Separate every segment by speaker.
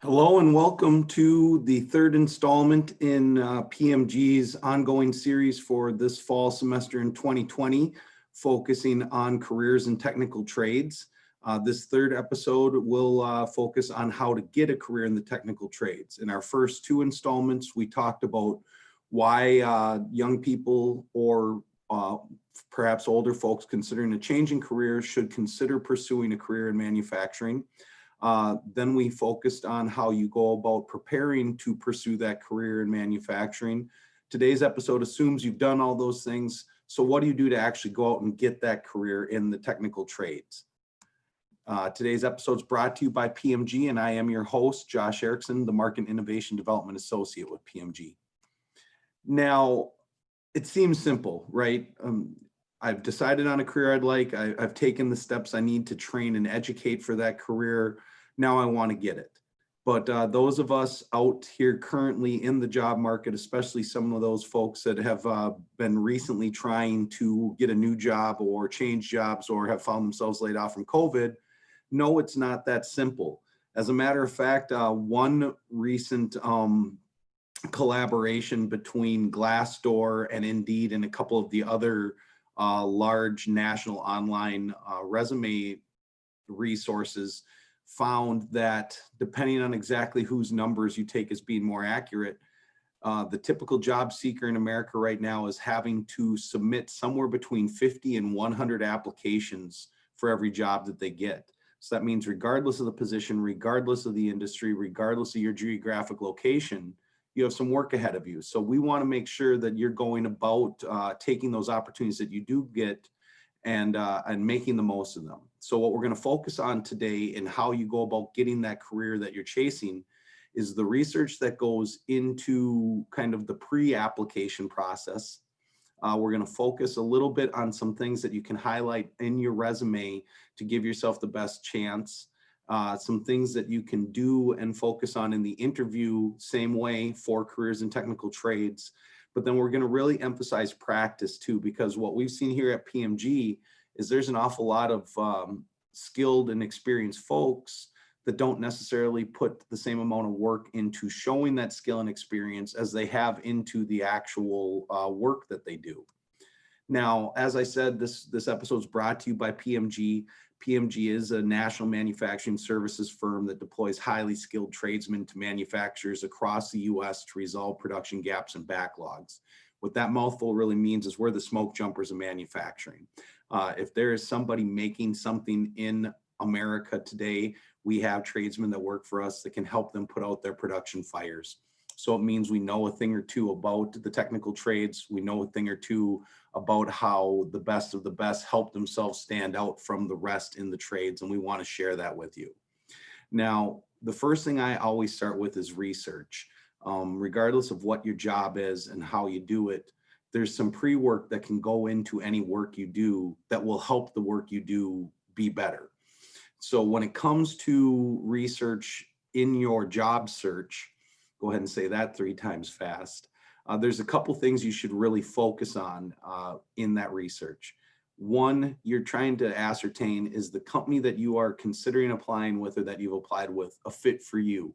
Speaker 1: Hello and welcome to the third installment in PMG's ongoing series for this fall semester in 2020, focusing on careers and technical trades. This third episode will focus on how to get a career in the technical trades. In our first two installments, we talked about why young people or perhaps older folks considering a change in career should consider pursuing a career in manufacturing. Then we focused on how you go about preparing to pursue that career in manufacturing. Today's episode assumes you've done all those things. So what do you do to actually go out and get that career in the technical trades? Today's episode is brought to you by PMG, and I am your host, Josh Erickson, the Market Innovation Development Associate with PMG. Now, it seems simple, right? I've decided on a career I'd like. I've taken the steps I need to train and educate for that career. Now I want to get it. But those of us out here currently in the job market, especially some of those folks that have been recently trying to get a new job or change jobs or have found themselves laid off from COVID, know it's not that simple. As a matter of fact, one recent collaboration between Glassdoor and Indeed and a couple of the other large national online resume resources found that depending on exactly whose numbers you take as being more accurate, the typical job seeker in America right now is having to submit somewhere between 50 and 100 applications for every job that they get. So that means regardless of the position, regardless of the industry, regardless of your geographic location, you have some work ahead of you. So we want to make sure that you're going about taking those opportunities that you do get and making the most of them. So what we're going to focus on today and how you go about getting that career that you're chasing is the research that goes into kind of the pre-application process. We're going to focus a little bit on some things that you can highlight in your resume to give yourself the best chance. Some things that you can do and focus on in the interview, same way for careers in technical trades. But then we're going to really emphasize practice too, because what we've seen here at PMG is there's an awful lot of skilled and experienced folks that don't necessarily put the same amount of work into showing that skill and experience as they have into the actual work that they do. Now, as I said, this episode is brought to you by PMG. PMG is a national manufacturing services firm that deploys highly skilled tradesmen to manufacturers across the U.S. to resolve production gaps and backlogs. What that mouthful really means is we're the smoke jumpers of manufacturing. If there is somebody making something in America today, we have tradesmen that work for us that can help them put out their production fires. So it means we know a thing or two about the technical trades. We know a thing or two about how the best of the best help themselves stand out from the rest in the trades, and we want to share that with you. Now, the first thing I always start with is research. Regardless of what your job is and how you do it, there's some pre-work that can go into any work you do that will help the work you do be better. So when it comes to research in your job search, go ahead and say that 3 times fast. There's a couple things you should really focus on in that research. One, you're trying to ascertain, is the company that you are considering applying with or that you've applied with a fit for you?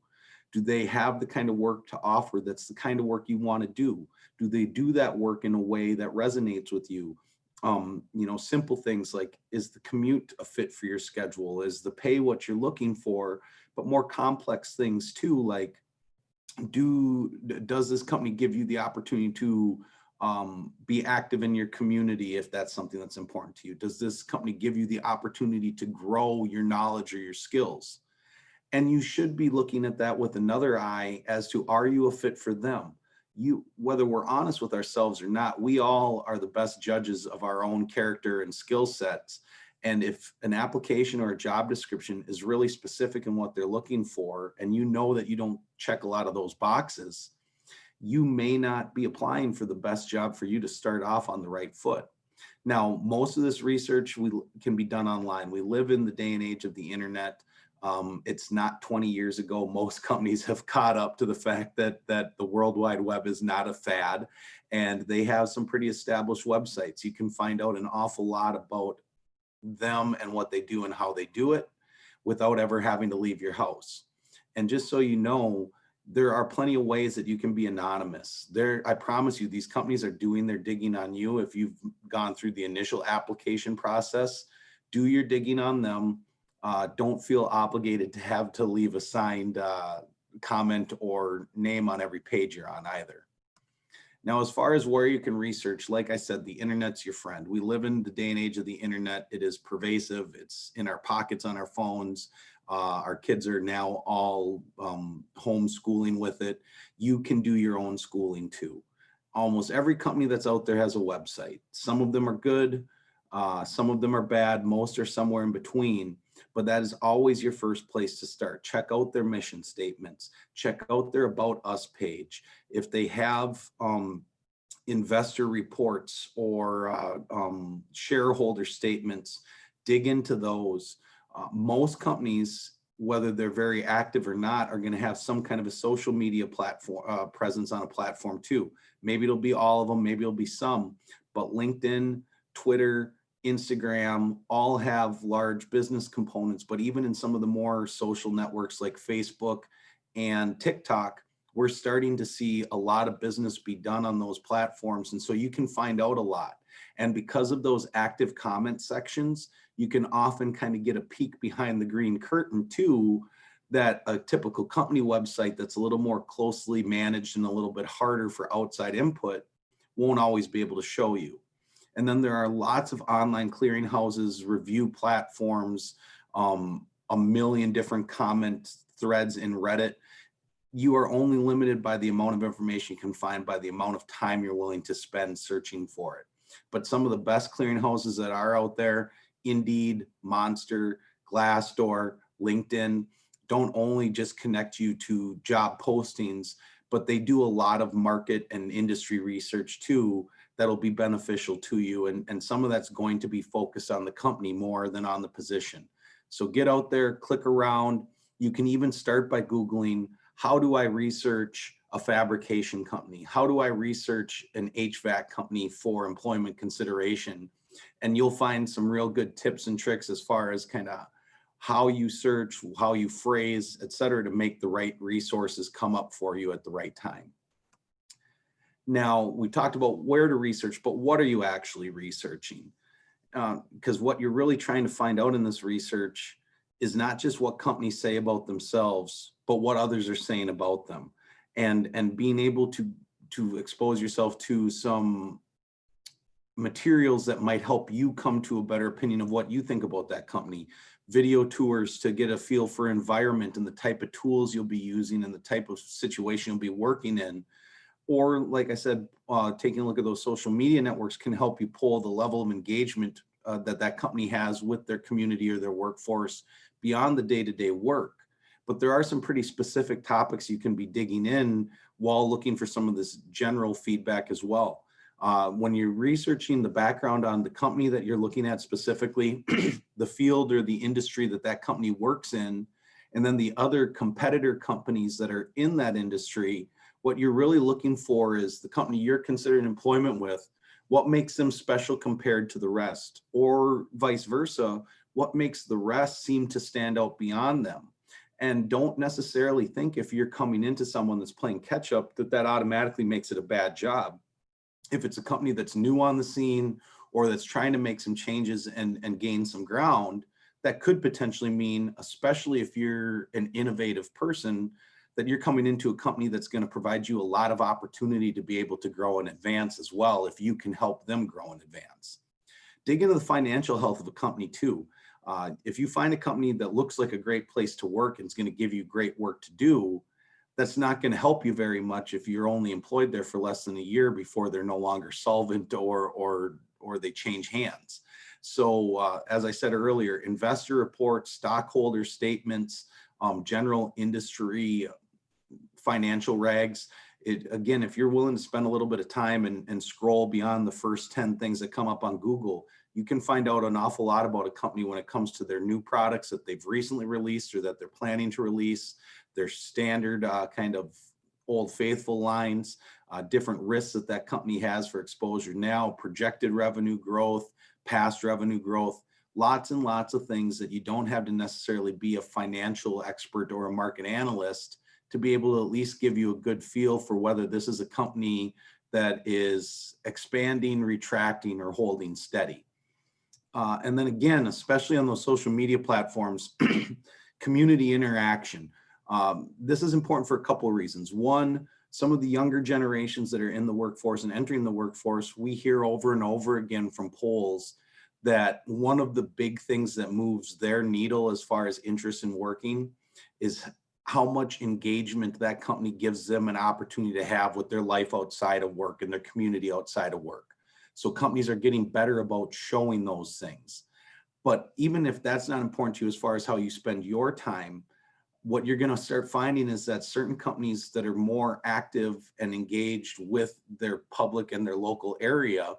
Speaker 1: Do they have the kind of work to offer that's the kind of work you want to do? Do they do that work in a way that resonates with you? Simple things like, is the commute a fit for your schedule? Is the pay what you're looking for? But more complex things too, like, does this company give you the opportunity to be active in your community if that's something that's important to you? Does this company give you the opportunity to grow your knowledge or your skills? And you should be looking at that with another eye as to, are you a fit for them? Whether we're honest with ourselves or not, we all are the best judges of our own character and skill sets. And if an application or a job description is really specific in what they're looking for, and you know that you don't check a lot of those boxes, you may not be applying for the best job for you to start off on the right foot. Now, most of this research can be done online. We live in the day and age of the internet. It's not 20 years ago. Most companies have caught up to the fact that the World Wide Web is not a fad, and they have some pretty established websites. You can find out an awful lot about them and what they do and how they do it without ever having to leave your house. And just so you know, there are plenty of ways that you can be anonymous. I promise you, these companies are doing their digging on you. If you've gone through the initial application process, do your digging on them. Don't feel obligated to have to leave a signed comment or name on every page you're on either. Now, as far as where you can research, like I said, the internet's your friend. We live in the day and age of the internet. It is pervasive. It's in our pockets on our phones. Our kids are now all homeschooling with it. You can do your own schooling too. Almost every company that's out there has a website. Some of them are good, some of them are bad, most are somewhere in between. But that is always your first place to start. Check out their mission statements. Check out their About Us page. If they have investor reports or shareholder statements, dig into those. Most companies, whether they're very active or not, are going to have some kind of a social media platform presence on a platform too. Maybe it'll be all of them, maybe it'll be some, but LinkedIn, Twitter, Instagram all have large business components. But even in some of the more social networks like Facebook and TikTok, we're starting to see a lot of business be done on those platforms. And so you can find out a lot. And because of those active comment sections, you can often kind of get a peek behind the green curtain too, that a typical company website that's a little more closely managed and a little bit harder for outside input won't always be able to show you. And then there are lots of online clearinghouses, review platforms, a million different comment threads in Reddit. You are only limited by the amount of information you can find, by the amount of time you're willing to spend searching for it. But some of the best clearinghouses that are out there, Indeed, Monster, Glassdoor, LinkedIn, don't only just connect you to job postings, but they do a lot of market and industry research too that'll be beneficial to you. And some of that's going to be focused on the company more than on the position. So get out there, click around. You can even start by Googling, how do I research a fabrication company? How do I research an HVAC company for employment consideration? And you'll find some real good tips and tricks as far as kind of how you search, how you phrase, et cetera, to make the right resources come up for you at the right time. Now, we talked about where to research, but what are you actually researching? Because what you're really trying to find out in this research is not just what companies say about themselves, but what others are saying about them. And being able to expose yourself to some materials that might help you come to a better opinion of what you think about that company. Video tours to get a feel for environment and the type of tools you'll be using and the type of situation you'll be working in. Or like I said, taking a look at those social media networks can help you pull the level of engagement that company has with their community or their workforce beyond the day-to-day work. But there are some pretty specific topics you can be digging in while looking for some of this general feedback as well. When you're researching the background on the company that you're looking at specifically, the field or the industry that company works in, and then the other competitor companies that are in that industry, what you're really looking for is the company you're considering employment with, what makes them special compared to the rest, or vice versa, what makes the rest seem to stand out beyond them. And don't necessarily think if you're coming into someone that's playing catch up that automatically makes it a bad job. If it's a company that's new on the scene or that's trying to make some changes and gain some ground, that could potentially mean, especially if you're an innovative person, that you're coming into a company that's going to provide you a lot of opportunity to be able to grow and advance as well, if you can help them grow and advance. Dig into the financial health of a company too. If you find a company that looks like a great place to work and is going to give you great work to do, that's not going to help you very much if you're only employed there for less than a year before they're no longer solvent or they change hands. So as I said earlier, investor reports, stockholder statements, general industry financial rags. Again, if you're willing to spend a little bit of time and scroll beyond the first 10 things that come up on Google, you can find out an awful lot about a company when it comes to their new products that they've recently released or that they're planning to release, their standard kind of old faithful lines, different risks that company has for exposure now, projected revenue growth, past revenue growth. lots and lots of things that you don't have to necessarily be a financial expert or a market analyst to be able to at least give you a good feel for whether this is a company that is expanding, retracting, or holding steady. And then again, especially on those social media platforms, community interaction. This is important for a couple of reasons. One, some of the younger generations that are in the workforce and entering the workforce, we hear over and over again from polls that one of the big things that moves their needle as far as interest in working is how much engagement that company gives them an opportunity to have with their life outside of work and their community outside of work. So companies are getting better about showing those things. But even if that's not important to you as far as how you spend your time, what you're going to start finding is that certain companies that are more active and engaged with their public and their local area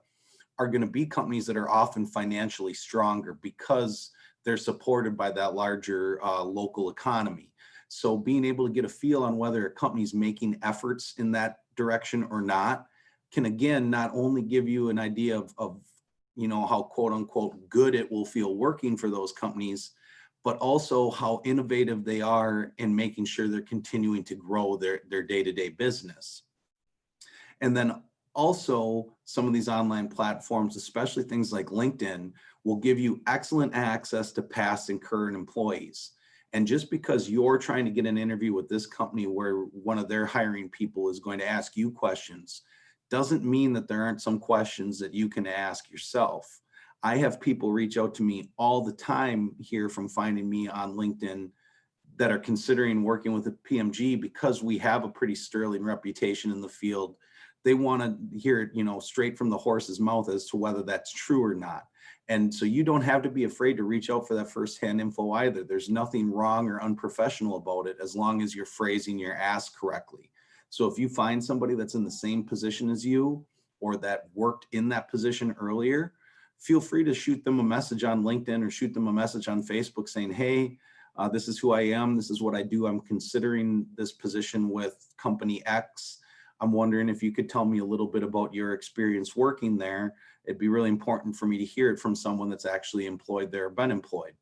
Speaker 1: are going to be companies that are often financially stronger because they're supported by that larger local economy. So being able to get a feel on whether a company's making efforts in that direction or not can, again, not only give you an idea of how quote unquote good it will feel working for those companies, but also how innovative they are in making sure they're continuing to grow their day-to-day business. And then also some of these online platforms, especially things like LinkedIn, will give you excellent access to past and current employees. And just because you're trying to get an interview with this company where one of their hiring people is going to ask you questions, doesn't mean that there aren't some questions that you can ask yourself. I have people reach out to me all the time here from finding me on LinkedIn that are considering working with a PMG because we have a pretty sterling reputation in the field. They want to hear it, straight from the horse's mouth as to whether that's true or not. And so you don't have to be afraid to reach out for that firsthand info either. There's nothing wrong or unprofessional about it as long as you're phrasing your ask correctly. So if you find somebody that's in the same position as you or that worked in that position earlier, feel free to shoot them a message on LinkedIn or shoot them a message on Facebook saying, hey, this is who I am. This is what I do. I'm considering this position with company X. I'm wondering if you could tell me a little bit about your experience working there. It'd be really important for me to hear it from someone that's actually employed there or been employed.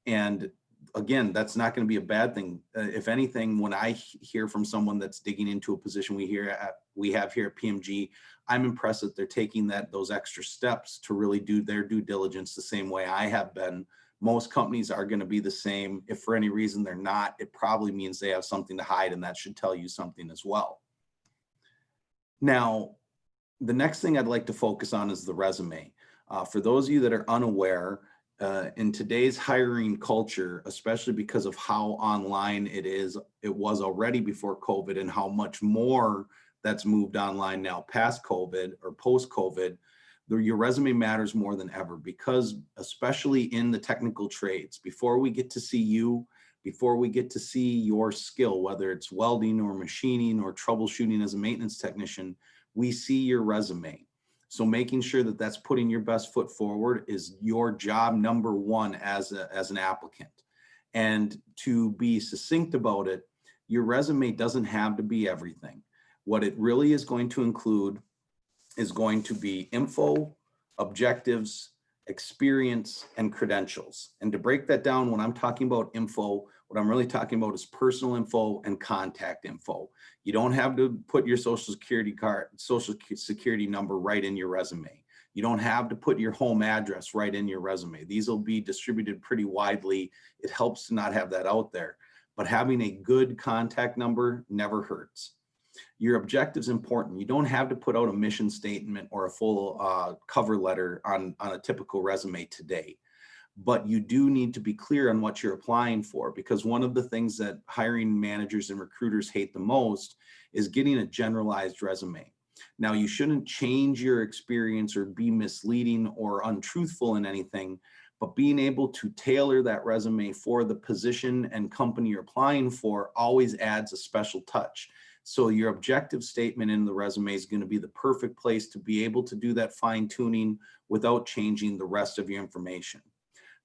Speaker 1: And again, that's not going to be a bad thing. If anything, when I hear from someone that's digging into a position we have here at PMG, I'm impressed that they're taking those extra steps to really do their due diligence the same way I have been. Most companies are going to be the same. If for any reason they're not, it probably means they have something to hide, and that should tell you something as well. Now, the next thing I'd like to focus on is the resume. For those of you that are unaware, in today's hiring culture, especially because of how online it was already before COVID and how much more that's moved online now past COVID or post-COVID, your resume matters more than ever because especially in the technical trades, before we get to see you, before we get to see your skill, whether it's welding or machining or troubleshooting as a maintenance technician, we see your resume. So making sure that that's putting your best foot forward is your job number one as an applicant. And to be succinct about it, your resume doesn't have to be everything. What it really is going to include is going to be info, objectives, experience, and credentials. And to break that down, when I'm talking about info, what I'm really talking about is personal info and contact info. You don't have to put your social security number right in your resume. You don't have to put your home address right in your resume. These will be distributed pretty widely. It helps to not have that out there, but having a good contact number never hurts. Your objective is important. You don't have to put out a mission statement or a full cover letter on a typical resume today, but you do need to be clear on what you're applying for, because one of the things that hiring managers and recruiters hate the most is getting a generalized resume. Now, you shouldn't change your experience or be misleading or untruthful in anything, but being able to tailor that resume for the position and company you're applying for always adds a special touch. So your objective statement in the resume is going to be the perfect place to be able to do that fine tuning without changing the rest of your information.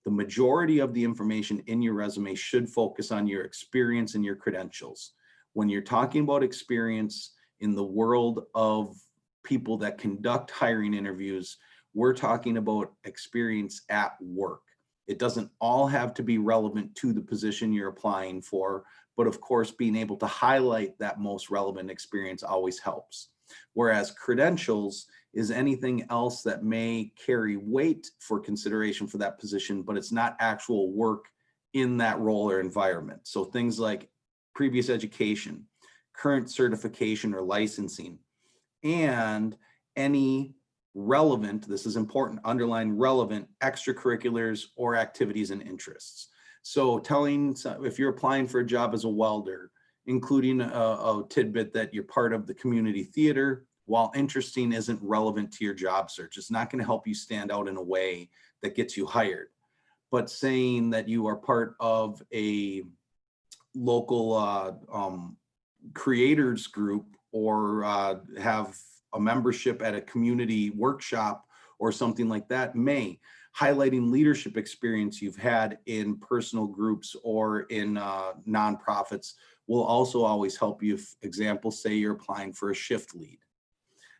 Speaker 1: The majority of the information in your resume should focus on your experience and your credentials. When you're talking about experience in the world of people that conduct hiring interviews, we're talking about experience at work. It doesn't all have to be relevant to the position you're applying for, but of course, being able to highlight that most relevant experience always helps. Whereas credentials is anything else that may carry weight for consideration for that position, but it's not actual work in that role or environment. So things like previous education, current certification or licensing, and any relevant, this is important, underline relevant extracurriculars or activities and interests. So if you're applying for a job as a welder, including a tidbit that you're part of the community theater, while interesting isn't relevant to your job search. It's not going to help you stand out in a way that gets you hired. But saying that you are part of a local creators group or have a membership at a community workshop or something like that, highlighting leadership experience you've had in personal groups or in nonprofits will also always help you. Example, say you're applying for a shift lead.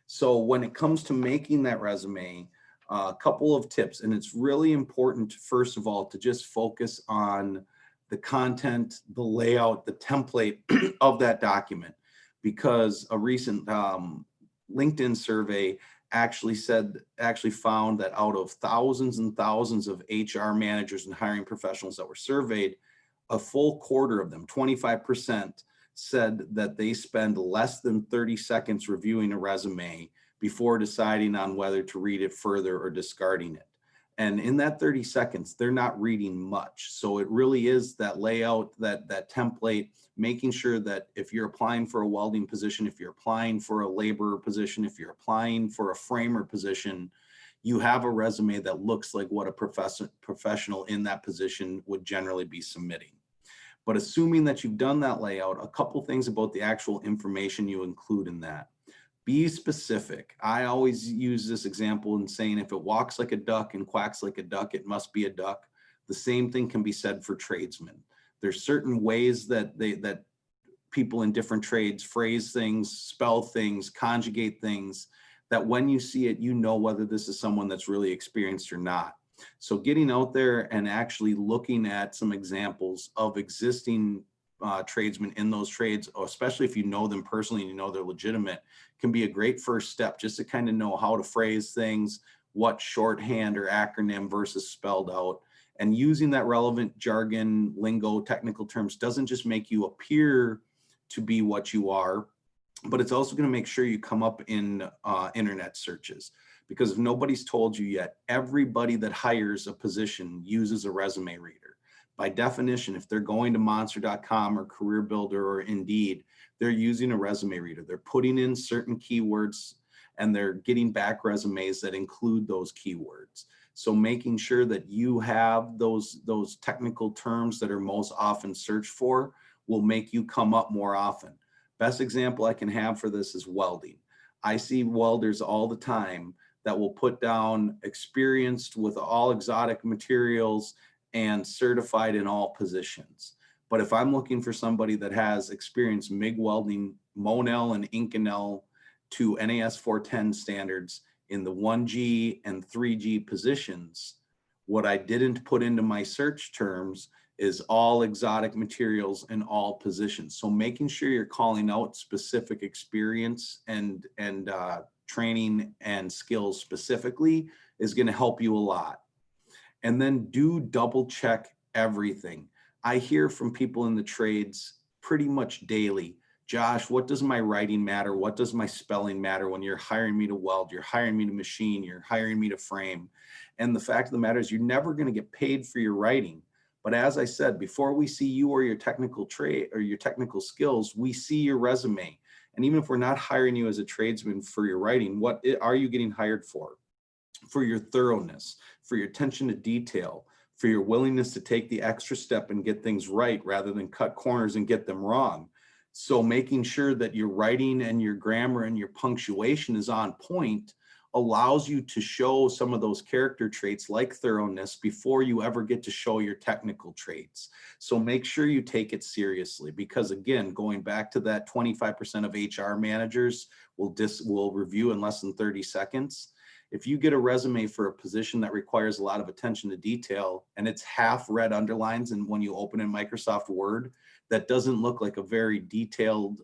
Speaker 1: So when it comes to making that resume, a couple of tips, and it's really important, first of all, to just focus on the content, the layout, the template of that document, because a recent LinkedIn survey actually found that out of thousands and thousands of HR managers and hiring professionals that were surveyed, a full quarter of them, 25%, said that they spend less than 30 seconds reviewing a resume before deciding on whether to read it further or discarding it. And in that 30 seconds, they're not reading much. So it really is that layout, that template, making sure that if you're applying for a welding position, if you're applying for a laborer position, if you're applying for a framer position, you have a resume that looks like what a professional in that position would generally be submitting. But assuming that you've done that layout, a couple things about the actual information you include in that. Be specific. I always use this example in saying if it walks like a duck and quacks like a duck, it must be a duck. The same thing can be said for tradesmen. There's certain ways that people in different trades phrase things, spell things, conjugate things, that when you see it, you know whether this is someone that's really experienced or not. So getting out there and actually looking at some examples of existing tradesmen in those trades, especially if you know them personally and you know they're legitimate, can be a great first step just to kind of know how to phrase things, what shorthand or acronym versus spelled out. And using that relevant jargon, lingo, technical terms doesn't just make you appear to be what you are, but it's also going to make sure you come up in internet searches. Because if nobody's told you yet, everybody that hires a position uses a resume reader. By definition, if they're going to monster.com or Career Builder or Indeed, they're using a resume reader. They're putting in certain keywords and they're getting back resumes that include those keywords. So making sure that you have those technical terms that are most often searched for will make you come up more often. Best example I can have for this is welding. I see welders all the time that will put down experienced with all exotic materials and certified in all positions. But if I'm looking for somebody that has experience MIG welding, Monel and Inconel to NAS 410 standards in the 1G and 3G positions, what I didn't put into my search terms is all exotic materials in all positions. So making sure you're calling out specific experience and training and skills specifically is going to help you a lot. And then do double check everything. I hear from people in the trades pretty much daily, Josh, what does my writing matter? What does my spelling matter when you're hiring me to weld, you're hiring me to machine, you're hiring me to frame? And the fact of the matter is you're never going to get paid for your writing. But as I said, before we see you or your technical trade or your technical skills, we see your resume. And even if we're not hiring you as a tradesman for your writing, what are you getting hired for? For your thoroughness, for your attention to detail, for your willingness to take the extra step and get things right rather than cut corners and get them wrong. So making sure that your writing and your grammar and your punctuation is on point allows you to show some of those character traits like thoroughness before you ever get to show your technical traits. So make sure you take it seriously, because again, going back to that 25% of HR managers will review in less than 30 seconds. If you get a resume for a position that requires a lot of attention to detail and it's half red underlines, and when you open in Microsoft Word, that doesn't look like a very detailed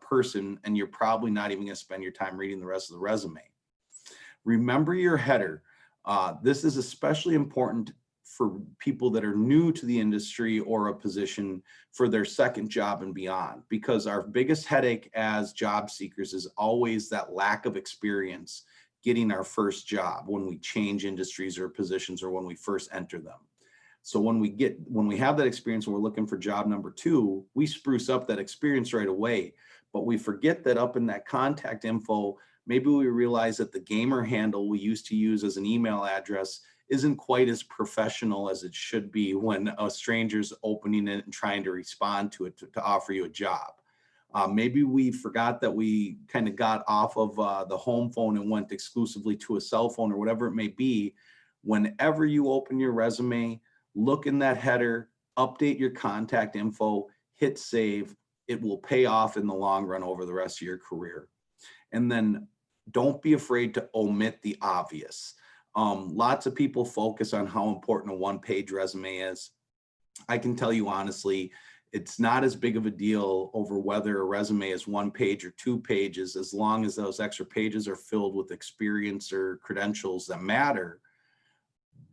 Speaker 1: person, and you're probably not even going to spend your time reading the rest of the resume. Remember your header. This is especially important for people that are new to the industry or a position for their second job and beyond, because our biggest headache as job seekers is always that lack of experience getting our first job when we change industries or positions or when we first enter them. So when we have that experience and we're looking for job number 2, we spruce up that experience right away, but we forget that up in that contact info, maybe we realize that the gamer handle we used to use as an email address isn't quite as professional as it should be when a stranger's opening it and trying to respond to it to offer you a job. Maybe we forgot that we kind of got off of the home phone and went exclusively to a cell phone or whatever it may be. Whenever you open your resume, look in that header, update your contact info, hit save. It will pay off in the long run over the rest of your career. And then don't be afraid to omit the obvious. Lots of people focus on how important a one-page resume is. I can tell you honestly, it's not as big of a deal over whether a resume is 1 page or 2 pages, as long as those extra pages are filled with experience or credentials that matter.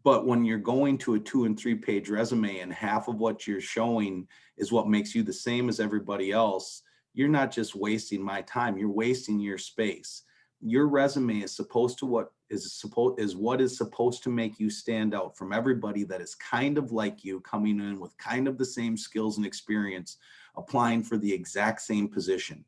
Speaker 1: But when you're going to a 2 and 3 page resume and half of what you're showing is what makes you the same as everybody else, you're not just wasting my time, you're wasting your space. Your resume is supposed to what is supposed to make you stand out from everybody that is kind of like you, coming in with kind of the same skills and experience, applying for the exact same position.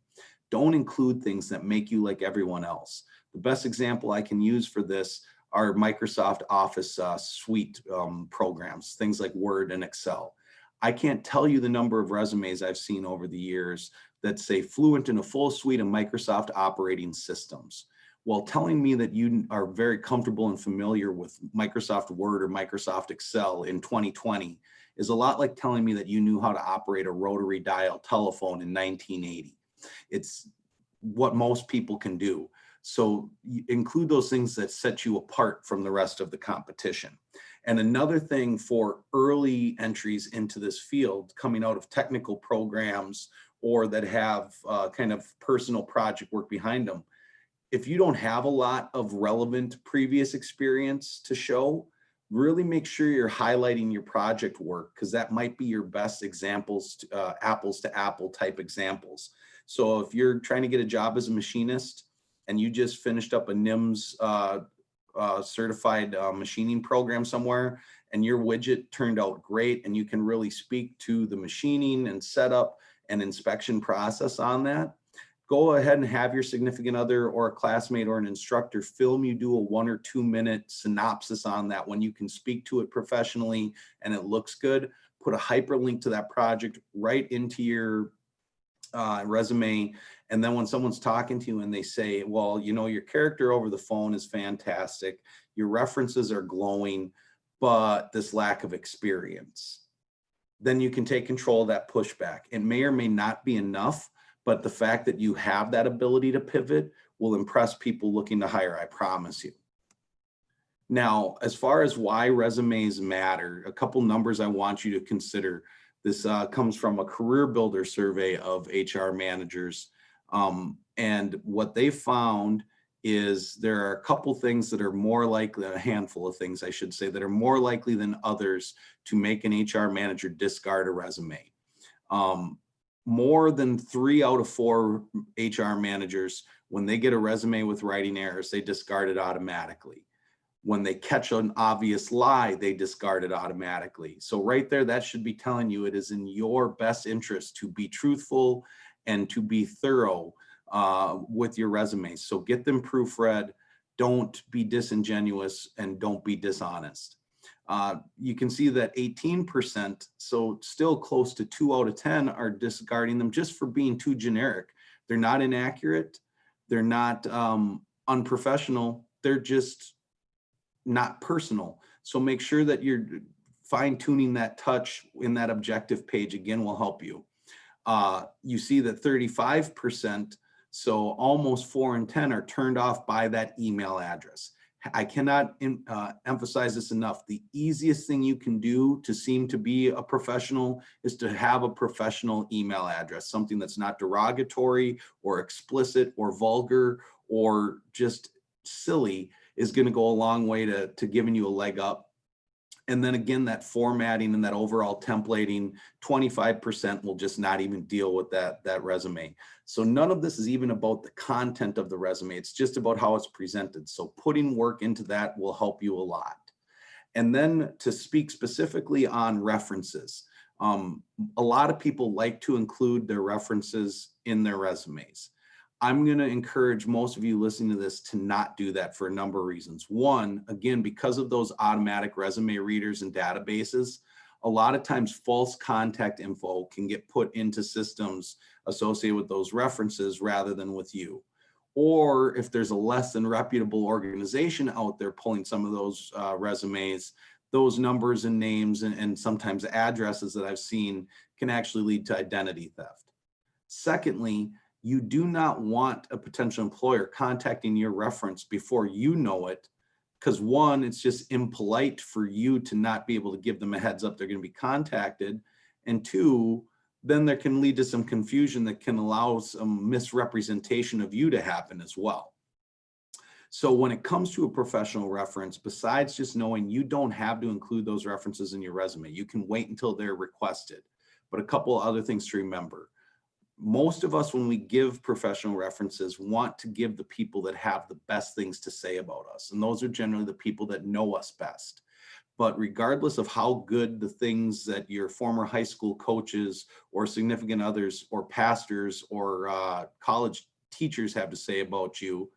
Speaker 1: Don't include things that make you like everyone else. The best example I can use for this are Microsoft Office suite programs, things like Word and Excel. I can't tell you the number of resumes I've seen over the years that say fluent in a full suite of Microsoft operating systems. While telling me that you are very comfortable and familiar with Microsoft Word or Microsoft Excel in 2020 is a lot like telling me that you knew how to operate a rotary dial telephone in 1980. It's what most people can do. So include those things that set you apart from the rest of the competition. And another thing for early entries into this field, coming out of technical programs or that have kind of personal project work behind them, if you don't have a lot of relevant previous experience to show, really make sure you're highlighting your project work, because that might be your best examples, apples to apple type examples. So if you're trying to get a job as a machinist and you just finished up a NIMS certified machining program somewhere, and your widget turned out great and you can really speak to the machining and setup and inspection process on that, go ahead and have your significant other or a classmate or an instructor film you do a 1 or 2 minute synopsis on that when you can speak to it professionally and it looks good. Put a hyperlink to that project right into your resume. And then when someone's talking to you and they say, well, you know, your character over the phone is fantastic, your references are glowing, but this lack of experience, then you can take control of that pushback. It may or may not be enough, but the fact that you have that ability to pivot will impress people looking to hire, I promise you. Now, as far as why resumes matter, a couple numbers I want you to consider. This comes from a career builder survey of HR managers. And what they found is there are a couple things that are more likely, a handful of things I should say, that are more likely than others to make an HR manager discard a resume. More than 3 out of 4 HR managers, when they get a resume with writing errors, they discard it automatically. When they catch an obvious lie, they discard it automatically. So right there, that should be telling you it is in your best interest to be truthful and to be thorough with your resumes. So get them proofread, don't be disingenuous, and don't be dishonest. You can see that 18%, so still close to 2 out of 10, are discarding them just for being too generic. They're not inaccurate, they're not unprofessional, they're just not personal. So make sure that you're fine tuning that touch in that objective page, again, will help you. You see that 35%, so almost 4 in 10, are turned off by that email address. I cannot emphasize this enough. The easiest thing you can do to seem to be a professional is to have a professional email address, something that's not derogatory or explicit or vulgar or just silly is going to go a long way to giving you a leg up. And then again, that formatting and that overall templating, 25% will just not even deal with that resume. So none of this is even about the content of the resume. It's just about how it's presented. So putting work into that will help you a lot. And then to speak specifically on references, a lot of people like to include their references in their resumes. I'm going to encourage most of you listening to this to not do that for a number of reasons. One, again, because of those automatic resume readers and databases, a lot of times false contact info can get put into systems associated with those references rather than with you. Or if there's a less than reputable organization out there pulling some of those resumes, those numbers and names and sometimes addresses that I've seen can actually lead to identity theft. Secondly, you do not want a potential employer contacting your reference before you know it, because one, it's just impolite for you to not be able to give them a heads up they're going to be contacted. And two, then there can lead to some confusion that can allow some misrepresentation of you to happen as well. So when it comes to a professional reference, besides just knowing you don't have to include those references in your resume, you can wait until they're requested. But a couple of other things to remember. Most of us, when we give professional references, want to give the people that have the best things to say about us. And those are generally the people that know us best. But regardless of how good the things that your former high school coaches or significant others or pastors or college teachers have to say about you,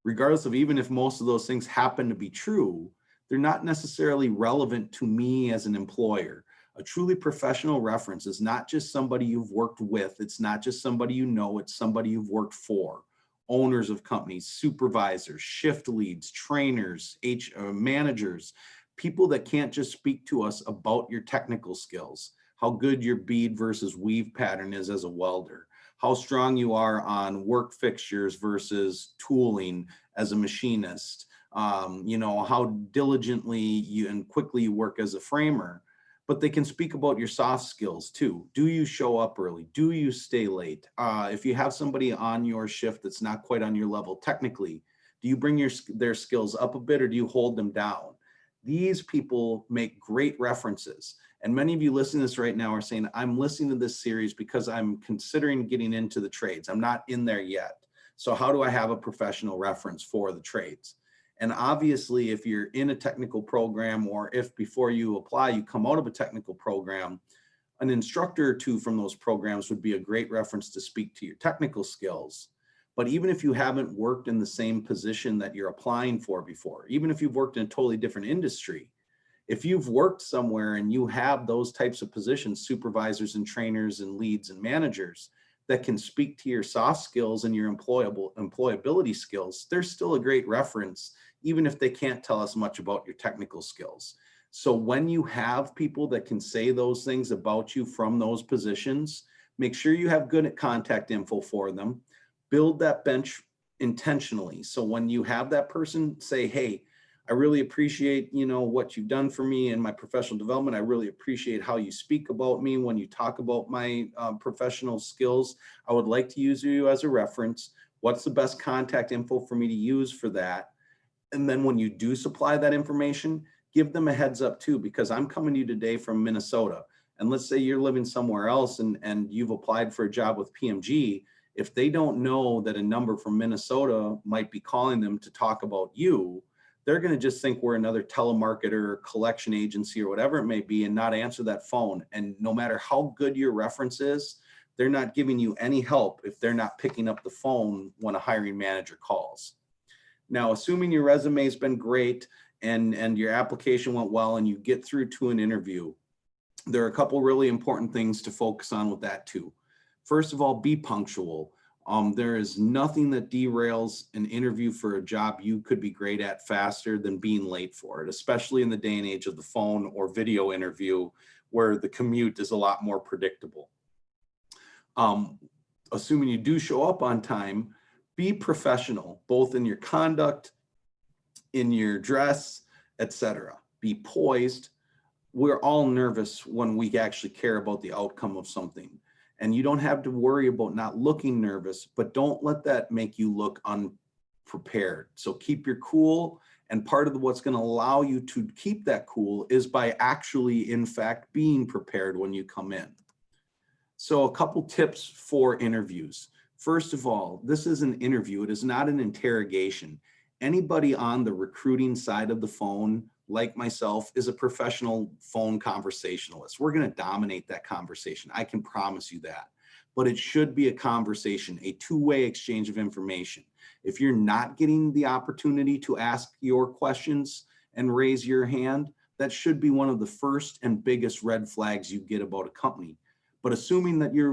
Speaker 1: regardless of even if most of those things happen to be true, they're not necessarily relevant to me as an employer. A truly professional reference is not just somebody you've worked with. It's not just somebody you know. It's somebody you've worked for. Owners of companies, supervisors, shift leads, trainers, managers, people that can't just speak to us about your technical skills, how good your bead versus weave pattern is as a welder, how strong you are on work fixtures versus tooling as a machinist, how diligently you and quickly you work as a framer. But they can speak about your soft skills too. Do you show up early? Do you stay late? If you have somebody on your shift that's not quite on your level technically, do you bring their skills up a bit or do you hold them down? These people make great references. And many of you listening to this right now are saying, I'm listening to this series because I'm considering getting into the trades. I'm not in there yet. So how do I have a professional reference for the trades? And obviously, if you're in a technical program or if before you apply, you come out of a technical program, an instructor or two from those programs would be a great reference to speak to your technical skills. But even if you haven't worked in the same position that you're applying for before, even if you've worked in a totally different industry, if you've worked somewhere and you have those types of positions, supervisors and trainers and leads and managers that can speak to your soft skills and your employability skills, they're still a great reference, even if they can't tell us much about your technical skills. So when you have people that can say those things about you from those positions, make sure you have good contact info for them. Build that bench intentionally. So when you have that person say, hey, I really appreciate, what you've done for me in my professional development. I really appreciate how you speak about me when you talk about my professional skills. I would like to use you as a reference. What's the best contact info for me to use for that? And then when you do supply that information, give them a heads up too, because I'm coming to you today from Minnesota. And let's say you're living somewhere else and you've applied for a job with PMG. If they don't know that a number from Minnesota might be calling them to talk about you, they're going to just think we're another telemarketer, collection agency, or whatever it may be, and not answer that phone. And no matter how good your reference is, they're not giving you any help if they're not picking up the phone when a hiring manager calls. Now, assuming your resume has been great and your application went well and you get through to an interview, there are a couple really important things to focus on with that too. First of all, be punctual. There is nothing that derails an interview for a job you could be great at faster than being late for it, especially in the day and age of the phone or video interview where the commute is a lot more predictable. Assuming you do show up on time, be professional, both in your conduct in your dress, etc. Be poised. We're all nervous when we actually care about the outcome of something. And you don't have to worry about not looking nervous, but don't let that make you look unprepared. So keep your cool. And part of what's going to allow you to keep that cool is by actually, in fact, being prepared when you come in. So a couple tips for interviews. First of all, this is an interview. It is not an interrogation. Anybody on the recruiting side of the phone, like myself, is a professional phone conversationalist. We're going to dominate that conversation. I can promise you that. But it should be a conversation, a two-way exchange of information. If you're not getting the opportunity to ask your questions and raise your hand, that should be one of the first and biggest red flags you get about a company. But assuming that you're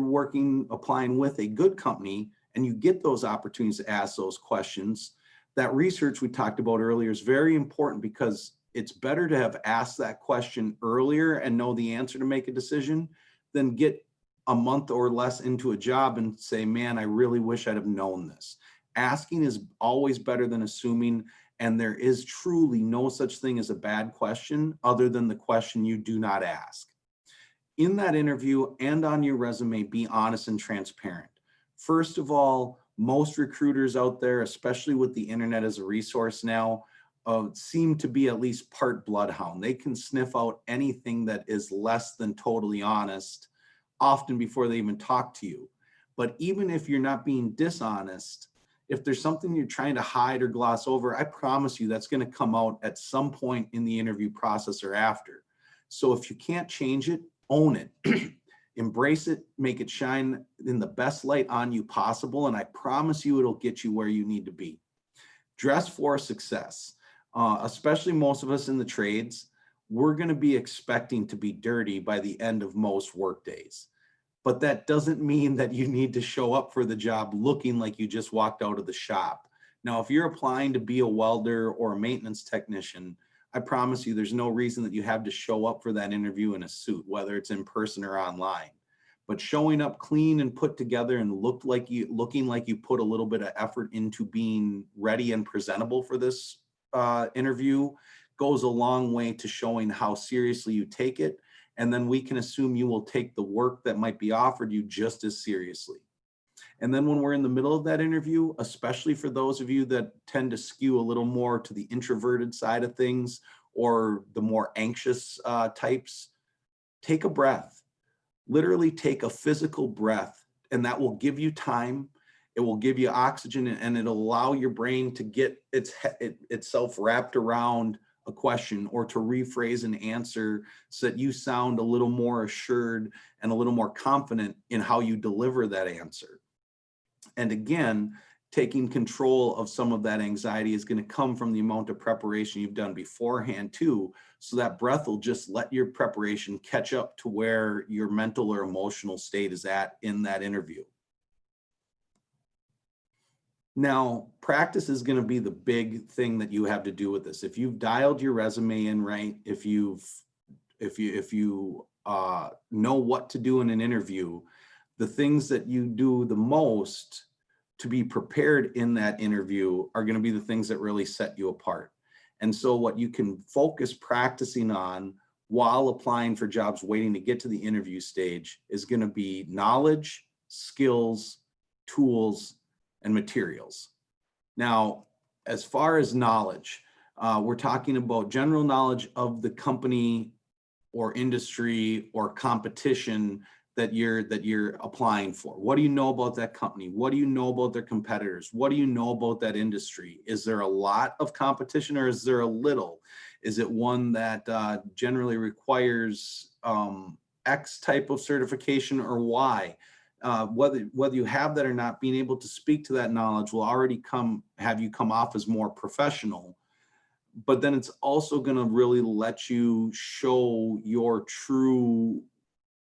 Speaker 1: applying with a good company and you get those opportunities to ask those questions, that research we talked about earlier is very important, because it's better to have asked that question earlier and know the answer to make a decision than get a month or less into a job and say, man, I really wish I'd have known this. Asking is always better than assuming, and there is truly no such thing as a bad question other than the question you do not ask. In that interview and on your resume, be honest and transparent. First of all, most recruiters out there, especially with the internet as a resource now, seem to be at least part bloodhound. They can sniff out anything that is less than totally honest, often before they even talk to you. But even if you're not being dishonest, if there's something you're trying to hide or gloss over, I promise you that's going to come out at some point in the interview process or after. So if you can't change it, own it, embrace it, make it shine in the best light on you possible. And I promise you, it'll get you where you need to be. Dress for success, especially most of us in the trades. We're going to be expecting to be dirty by the end of most work days. But that doesn't mean that you need to show up for the job looking like you just walked out of the shop. Now, if you're applying to be a welder or a maintenance technician, I promise you there's no reason that you have to show up for that interview in a suit, whether it's in person or online. But showing up clean and put together and looking like you put a little bit of effort into being ready and presentable for this interview goes a long way to showing how seriously you take it. And then we can assume you will take the work that might be offered you just as seriously. And then when we're in the middle of that interview, especially for those of you that tend to skew a little more to the introverted side of things or the more anxious types, take a breath. Literally take a physical breath, and that will give you time. It will give you oxygen, and it'll allow your brain to get itself wrapped around a question or to rephrase an answer so that you sound a little more assured and a little more confident in how you deliver that answer. And again, taking control of some of that anxiety is going to come from the amount of preparation you've done beforehand too. So that breath will just let your preparation catch up to where your mental or emotional state is at in that interview. Now, practice is going to be the big thing that you have to do with this. If you've dialed your resume in right, if you know what to do in an interview, the things that you do the most to be prepared in that interview are going to be the things that really set you apart. And so what you can focus practicing on while applying for jobs waiting to get to the interview stage is going to be knowledge, skills, tools, and materials. Now, as far as knowledge, we're talking about general knowledge of the company or industry or competition that you're applying for. What do you know about that company? What do you know about their competitors? What do you know about that industry? Is there a lot of competition or is there a little? Is it one that generally requires X type of certification or Y? Whether you have that or not, being able to speak to that knowledge will already have you come off as more professional. But then it's also going to really let you show your true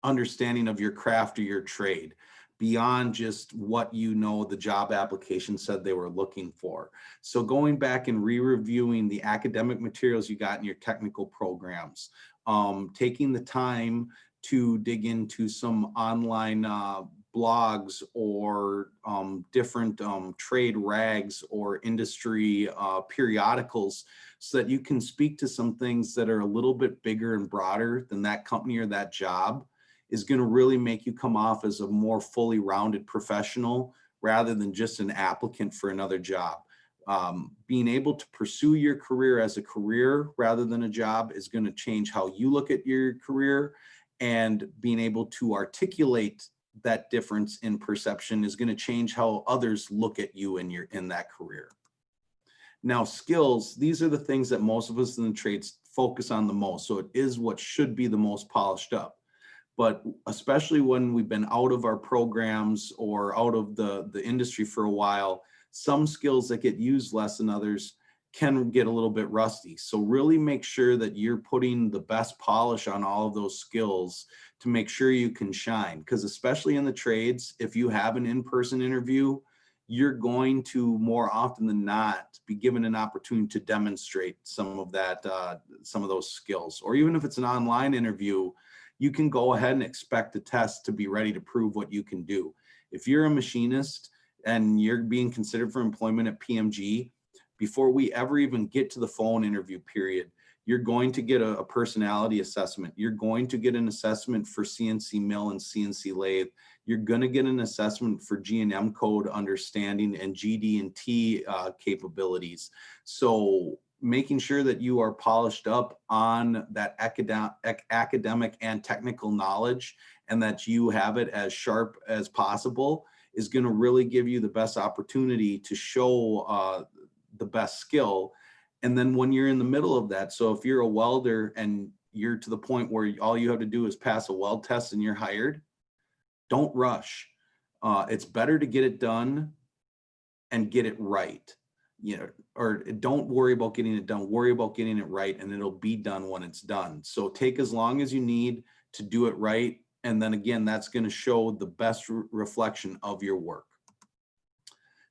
Speaker 1: understanding of your craft or your trade beyond just what you know the job application said they were looking for. So going back and re-reviewing the academic materials you got in your technical programs, taking the time to dig into some online blogs or different trade rags or industry periodicals, so that you can speak to some things that are a little bit bigger and broader than that company or that job, is going to really make you come off as a more fully rounded professional rather than just an applicant for another job. Being able to pursue your career as a career rather than a job is going to change how you look at your career, and being able to articulate that difference in perception is going to change how others look at you in that career. Now, skills, these are the things that most of us in the trades focus on the most. So it is what should be the most polished up. But especially when we've been out of our programs or out of the industry for a while, some skills that get used less than others can get a little bit rusty. So really make sure that you're putting the best polish on all of those skills to make sure you can shine. Because especially in the trades, if you have an in-person interview, you're going to more often than not be given an opportunity to demonstrate some of that, some of those skills. Or even if it's an online interview, you can go ahead and expect the test to be ready to prove what you can do. If you're a machinist and you're being considered for employment at PMG, before we ever even get to the phone interview period, you're going to get a personality assessment. You're going to get an assessment for CNC mill and CNC lathe. You're going to get an assessment for G&M code understanding and GD&T capabilities. So making sure that you are polished up on that academic and technical knowledge, and that you have it as sharp as possible, is going to really give you the best opportunity to show the best skill. And then when you're in the middle of that, so if you're a welder and you're to the point where all you have to do is pass a weld test and you're hired, don't rush. It's better to get it done and get it right. You know, or don't worry about getting it done, worry about getting it right, and it'll be done when it's done. So take as long as you need to do it right. And then again, that's going to show the best reflection of your work.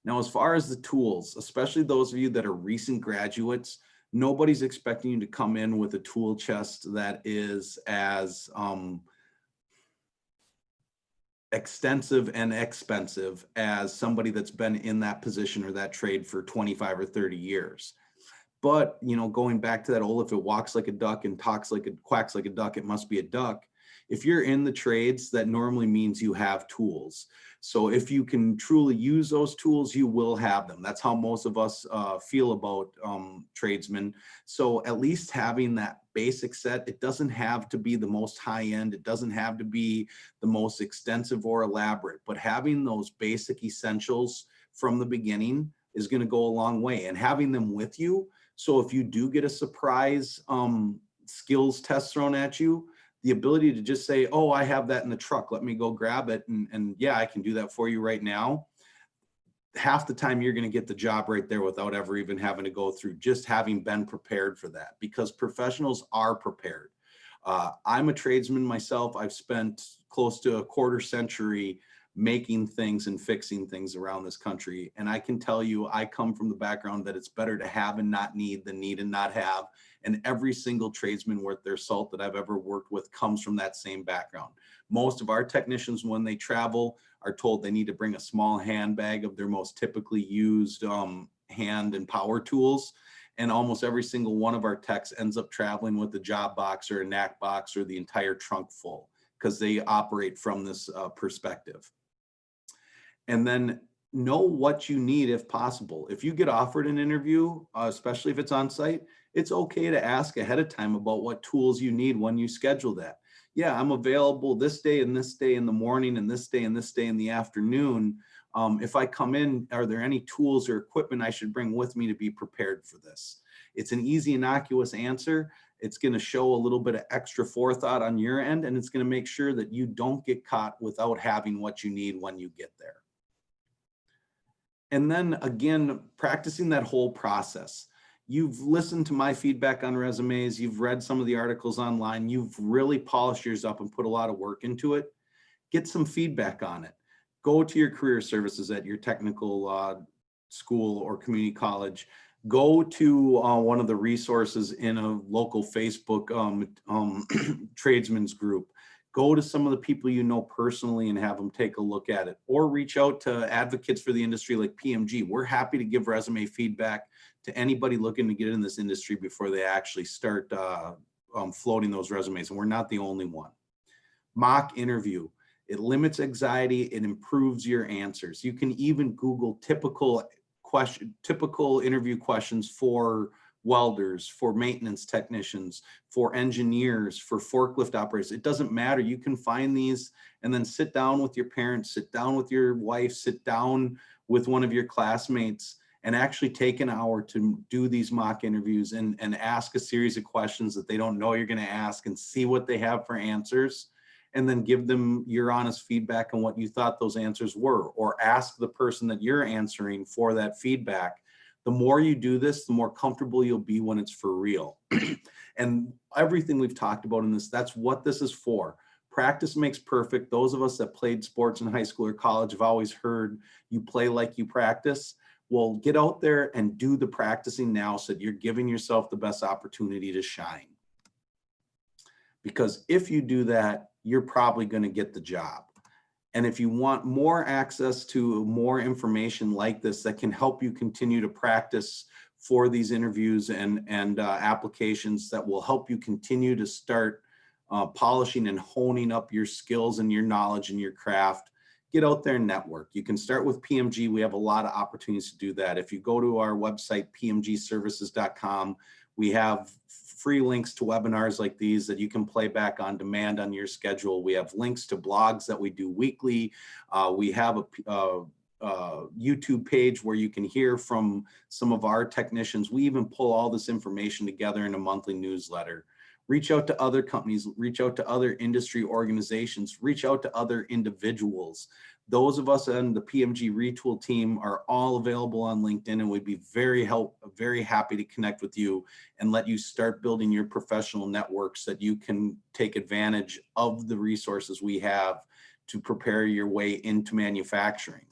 Speaker 1: Now, as far as the tools, especially those of you that are recent graduates, nobody's expecting you to come in with a tool chest that is as extensive and expensive as somebody that's been in that position or that trade for 25 or 30 years. But, you know, going back to that old, if it walks like a duck and quacks like a duck, it must be a duck. If you're in the trades, that normally means you have tools. So if you can truly use those tools, you will have them. That's how most of us feel about tradesmen. So at least having that basic set, it doesn't have to be the most high end. It doesn't have to be the most extensive or elaborate, but having those basic essentials from the beginning is going to go a long way, and having them with you. So if you do get a surprise skills test thrown at you, the ability to just say, oh, I have that in the truck, let me go grab it. And yeah, I can do that for you right now. Half the time you're going to get the job right there without ever even having to go through, just having been prepared for that, because professionals are prepared. I'm a tradesman myself. I've spent close to a quarter century making things and fixing things around this country. And I can tell you, I come from the background that it's better to have and not need than need and not have. And every single tradesman worth their salt that I've ever worked with comes from that same background. Most of our technicians, when they travel, are told they need to bring a small handbag of their most typically used hand and power tools. And almost every single one of our techs ends up traveling with a job box or a knack box or the entire trunk full, because they operate from this perspective. And then know what you need if possible. If you get offered an interview, especially if it's on site, it's okay to ask ahead of time about what tools you need when you schedule that. Yeah, I'm available this day and this day in the morning and this day in the afternoon. If I come in, are there any tools or equipment I should bring with me to be prepared for this? It's an easy, innocuous answer. It's going to show a little bit of extra forethought on your end, and it's going to make sure that you don't get caught without having what you need when you get there. And then again, practicing that whole process. You've listened to my feedback on resumes. You've read some of the articles online. You've really polished yours up and put a lot of work into it. Get some feedback on it. Go to your career services at your technical school or community college. Go to one of the resources in a local Facebook tradesmen's group. Go to some of the people you know personally and have them take a look at it, or reach out to advocates for the industry like PMG. We're happy to give resume feedback to anybody looking to get in this industry before they actually start floating those resumes, and we're not the only one. Mock interview. It limits anxiety, it improves your answers. You can even Google typical interview questions for welders, for maintenance technicians, for engineers, for forklift operators. It doesn't matter. You can find these and then sit down with your parents, sit down with your wife, sit down with one of your classmates, and actually take an hour to do these mock interviews and ask a series of questions that they don't know you're going to ask, and see what they have for answers, and then give them your honest feedback on what you thought those answers were, or ask the person that you're answering for that feedback. The more you do this, the more comfortable you'll be when it's for real. And everything we've talked about in this, that's what this is for. Practice makes perfect. Those of us that played sports in high school or college have always heard you play like you practice. Well, get out there and do the practicing now so that you're giving yourself the best opportunity to shine. Because if you do that, you're probably going to get the job. And if you want more access to more information like this that can help you continue to practice for these interviews and applications that will help you continue to start polishing and honing up your skills and your knowledge and your craft, get out there and network. You can start with PMG. We have a lot of opportunities to do that. If you go to our website, pmgservices.com, we have free links to webinars like these that you can play back on demand on your schedule. We have links to blogs that we do weekly. We have a YouTube page where you can hear from some of our technicians. We even pull all this information together in a monthly newsletter. Reach out to other companies, reach out to other industry organizations, reach out to other individuals. Those of us on the PMG Retool team are all available on LinkedIn, and we'd be very happy to connect with you and let you start building your professional networks so that you can take advantage of the resources we have to prepare your way into manufacturing.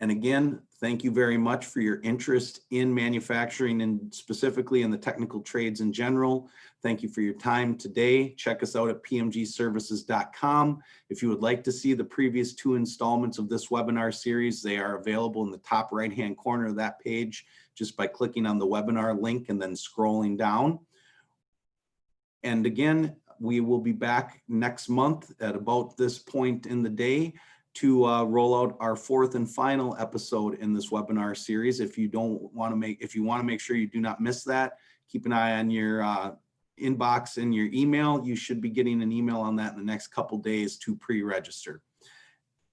Speaker 1: And again, thank you very much for your interest in manufacturing and specifically in the technical trades in general. Thank you for your time today. Check us out at pmgservices.com. If you would like to see the previous 2 installments of this webinar series, they are available in the top right-hand corner of that page just by clicking on the webinar link and then scrolling down. And again, we will be back next month at about this point in the day to roll out our 4th and final episode in this webinar series. If you want to make sure you do not miss that, keep an eye on your inbox and your email. You should be getting an email on that in the next couple days to pre-register.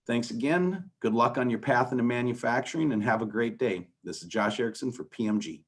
Speaker 1: Thanks again. Good luck on your path into manufacturing and have a great day. This is Josh Erickson for PMG.